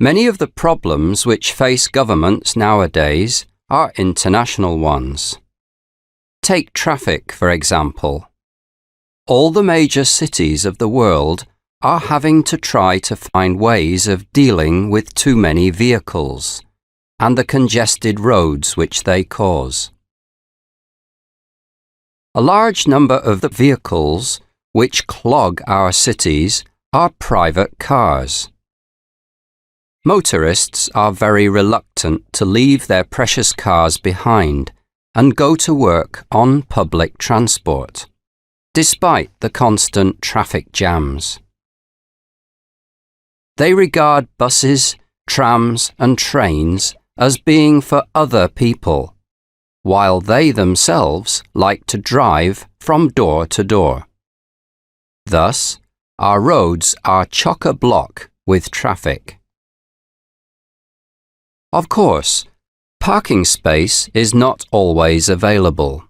Many of the problems which face governments nowadays are international ones. Take traffic, for example. All the major cities of the world are having to try to find ways of dealing with too many vehicles and the congested roads which they cause. A large number of the vehicles which clog our cities are private cars. Motorists are very reluctant to leave their precious cars behind and go to work on public transport, despite the constant traffic jams. They regard buses, trams and trains as being for other people, while they themselves like to drive from door to door. Thus, our roads are chock-a-block with traffic. Of course, parking space is not always available.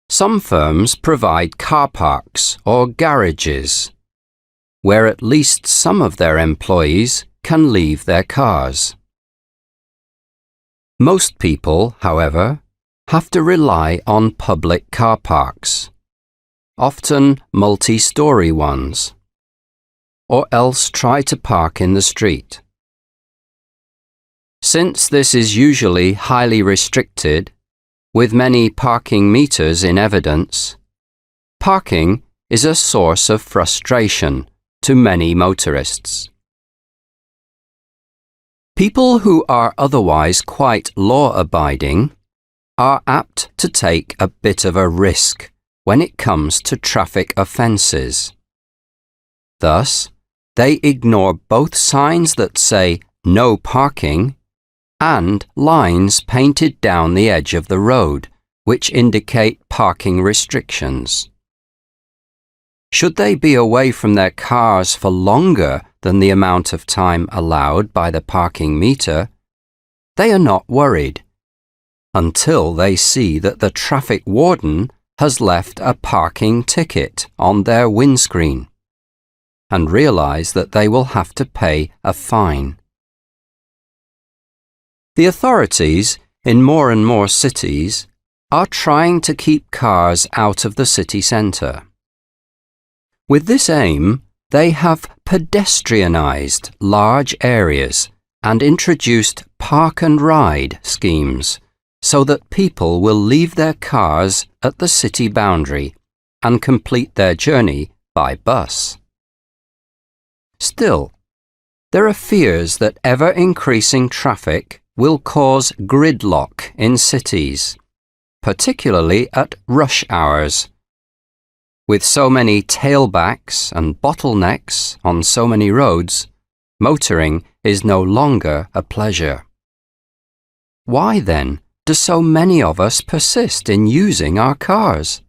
Some firms provide car parks or garages, where at least some of their employees can leave their cars. Most people, however, have to rely on public car parks, often multi-story ones, or else try to park in the street. Since this is usually highly restricted, with many parking meters in evidence, parking is a source of frustration to many motorists. People who are otherwise quite law-abiding are apt to take a bit of a risk when it comes to traffic offences. Thus, they ignore both signs that say "no parking" and lines painted down the edge of the road, which indicate parking restrictions. Should they be away from their cars for longer than the amount of time allowed by the parking meter, they are not worried, until they see that the traffic warden has left a parking ticket on their windscreen, and realise that they will have to pay a fine. The authorities in more and more cities are trying to keep cars out of the city centre. With this aim, they have pedestrianised large areas and introduced park and ride schemes so that people will leave their cars at the city boundary and complete their journey by bus. Still, there are fears that ever-increasing traffic will cause gridlock in cities, particularly at rush hours. With so many tailbacks and bottlenecks on so many roads, motoring is no longer a pleasure. Why then do so many of us persist in using our cars?